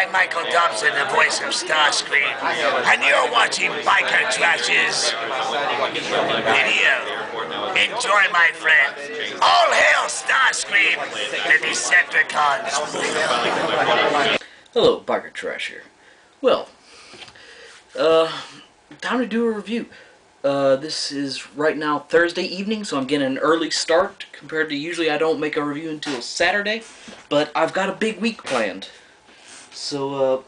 I'm Michael Dobson, the voice of Starscream, and you're watching Biker Trash's video. Enjoy, my friend. All hail Starscream, the Decepticons. Hello, Biker Trash here. Well, time to do a review. This is right now Thursday evening, so I'm getting an early start compared to usually I don't make a review until Saturday, but I've got a big week planned. So,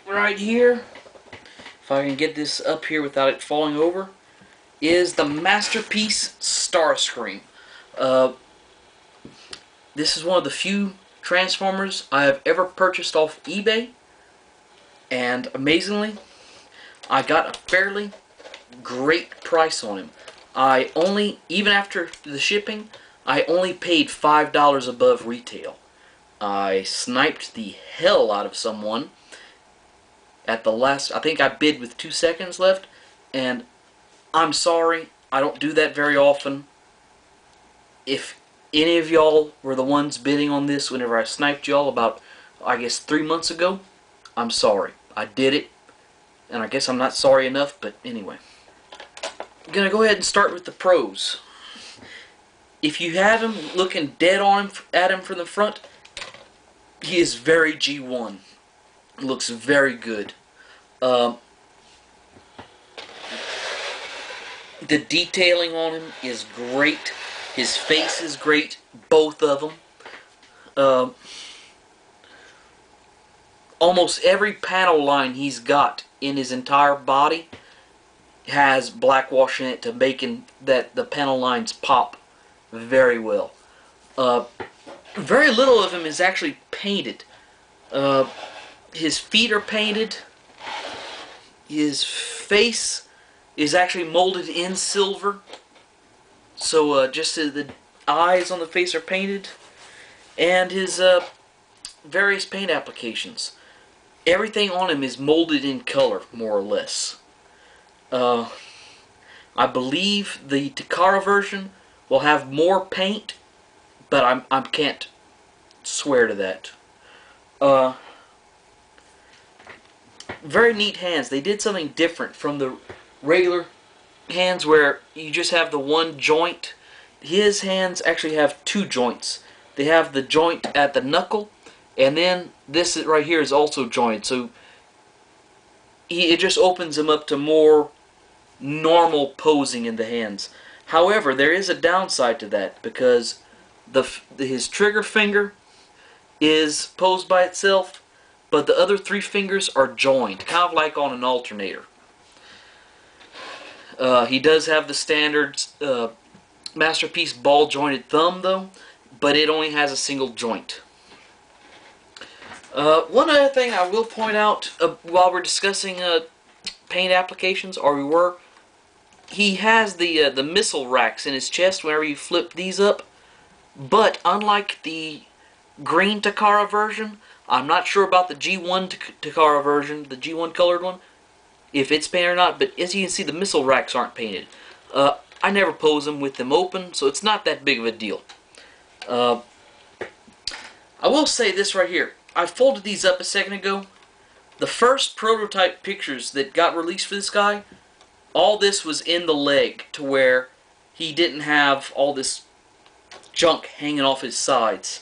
right here, if I can get this up here without it falling over, is the Masterpiece Starscream. This is one of the few Transformers I have ever purchased off eBay, and amazingly, I got a fairly great price on him. Even after the shipping, I only paid $5 above retail. I sniped the hell out of someone at the last, I think I bid with 2 seconds left, and I'm sorry, I don't do that very often. If any of y'all were the ones bidding on this whenever I sniped y'all about, I guess, 3 months ago, I'm sorry. I did it, and I guess I'm not sorry enough, but anyway. I'm going to go ahead and start with the pros. If you have him looking dead on him, at him from the front, he is very G1. Looks very good. The detailing on him is great. His face is great, both of them. Almost every panel line he's got in his entire body has blackwash in it to make the panel lines pop very well. Very little of him is actually painted. His feet are painted. His face is actually molded in silver. So just the eyes on the face are painted. And his various paint applications. Everything on him is molded in color, more or less. I believe the Takara version will have more paint, but I can't swear to that. Very neat hands. They did something different from the regular hands where you just have the one joint. His hands actually have two joints. They have the joint at the knuckle, and then this right here is also jointed. So it just opens him up to more normal posing in the hands. However, there is a downside to that because his trigger finger is posed by itself, but the other 3 fingers are joined, kind of like on an alternator. He does have the standard Masterpiece ball jointed thumb though, but it only has a single joint. One other thing I will point out while we're discussing paint applications, he has the missile racks in his chest whenever you flip these up, but unlike the green Takara version, I'm not sure about the G1 Takara version, the G1 colored one, if it's painted or not, but as you can see, the missile racks aren't painted. I never pose them with them open, so it's not that big of a deal. I will say this right here. I folded these up a second ago. The first prototype pictures that got released for this guy, all this was in the leg to where he didn't have all this junk hanging off his sides.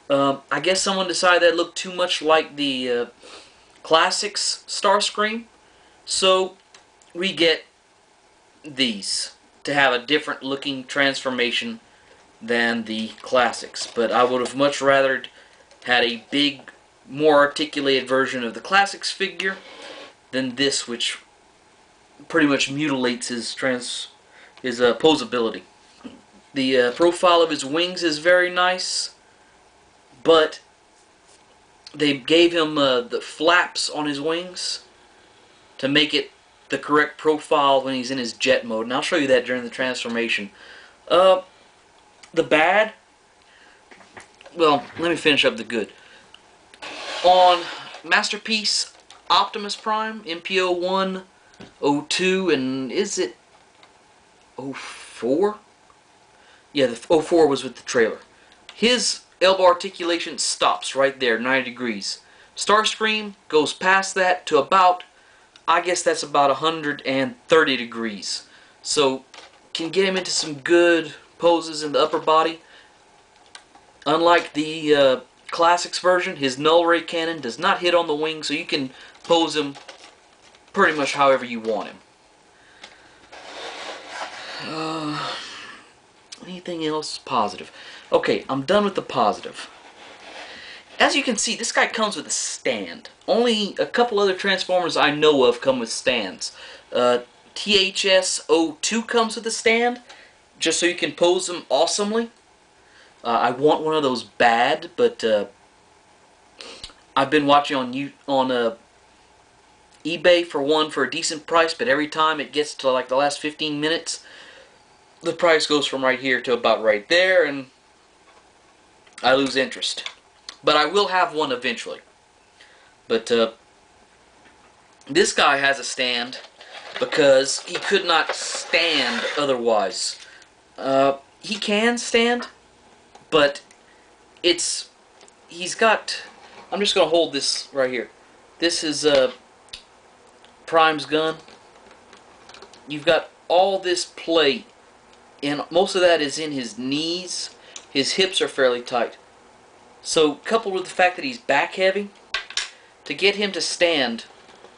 I guess someone decided that looked too much like the Classics Starscream, so we get these to have a different looking transformation than the Classics. But I would have much rather had a big, more articulated version of the Classics figure than this, which pretty much mutilates his posability. The profile of his wings is very nice, but they gave him the flaps on his wings to make it the correct profile when he's in his jet mode, and I'll show you that during the transformation. The bad, well, let me finish up the good. On Masterpiece Optimus Prime, MPO 1, 02, and is it 04? Yeah, the 04 was with the trailer. His elbow articulation stops right there, 90 degrees. Starscream goes past that to about, I guess that's about 130 degrees. So can get him into some good poses in the upper body. Unlike the Classics version, his null ray cannon does not hit on the wing, so you can pose him pretty much however you want him. Anything else positive? Okay, I'm done with the positive. As you can see, this guy comes with a stand. Only a couple other Transformers I know of come with stands. THS-02 comes with a stand, just so you can pose them awesomely. I want one of those bad, but I've been watching on eBay for one for a decent price, but every time it gets to like the last 15 minutes, the price goes from right here to about right there, and I lose interest. But I will have one eventually. But this guy has a stand because he could not stand otherwise. He can stand, but he's got, I'm just going to hold this right here. This is Prime's gun. You've got all this play, and most of that is in his knees. His hips are fairly tight. So coupled with the fact that he's back heavy, to get him to stand,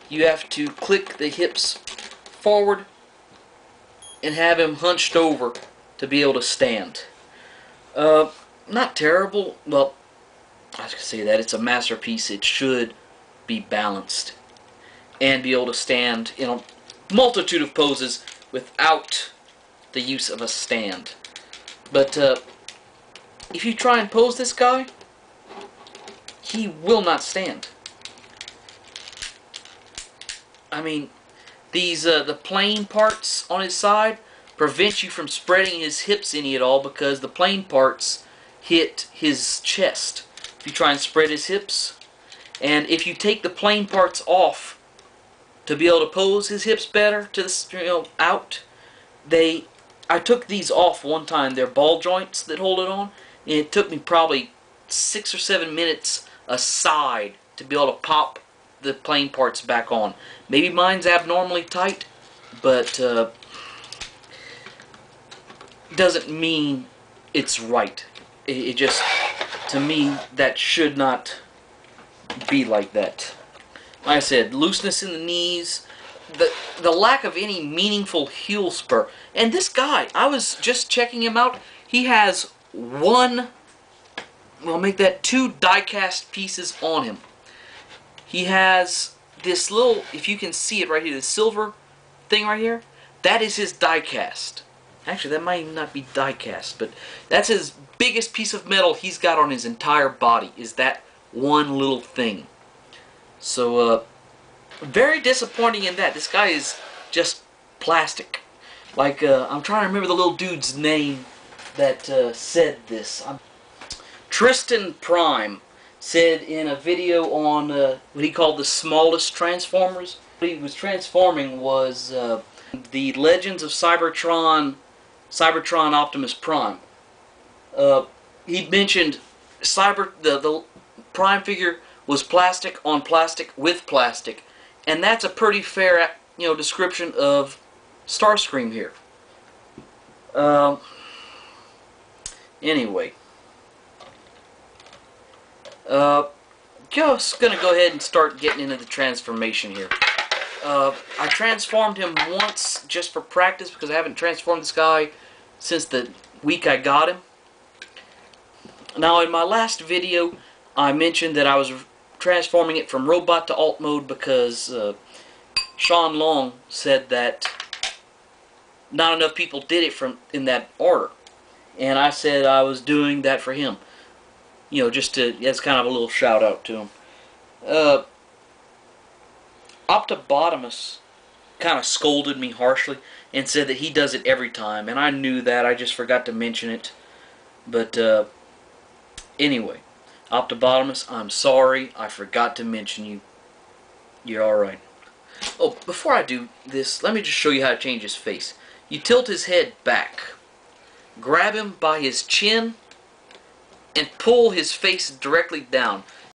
you have to click the hips forward and have him hunched over to be able to stand. Not terrible. Well, I was going to say that it's a masterpiece. It should be balanced and be able to stand in a multitude of poses without the use of a stand. But if you try and pose this guy, he will not stand. I mean, these the plane parts on his side prevent you from spreading his hips any at all, because the plane parts hit his chest if you try and spread his hips. And if you take the plane parts off to be able to pose his hips better to the out, I took these off one time. They're ball joints that hold it on, and it took me probably 6 or 7 minutes aside to be able to pop the plane parts back on. Maybe mine's abnormally tight, but doesn't mean it's right. It just, to me, that should not be like that. Like I said, looseness in the knees, the lack of any meaningful heel spur. And this guy, I was just checking him out, he has two die-cast pieces on him. He has this little, if you can see it right here, the silver thing right here, that is his die-cast. Actually, that might even not be die-cast, but that's his biggest piece of metal he's got on his entire body, is that one little thing. So, very disappointing in that. This guy is just plastic. Like, I'm trying to remember the little dude's name that said this. Tristan Prime said in a video on what he called the smallest Transformers. What he was transforming was the Legends of Cybertron Optimus Prime. He mentioned the Prime figure was plastic on plastic with plastic, and that's a pretty fair description of Starscream here. Anyway. Just gonna go ahead and start getting into the transformation here. I transformed him once just for practice because I haven't transformed this guy since the week I got him. Now, in my last video, I mentioned that I was transforming it from robot to alt mode because Sean Long said that not enough people did it in that order, and I said I was doing that for him. Just as kind of a little shout out to him. Optobotomus kind of scolded me harshly and said that he does it every time, and I knew that, I just forgot to mention it. But anyway, Optobotomus, I'm sorry, I forgot to mention you. You're alright. Oh, before I do this, let me just show you how to change his face. You tilt his head back, grab him by his chin, and pull his face directly down.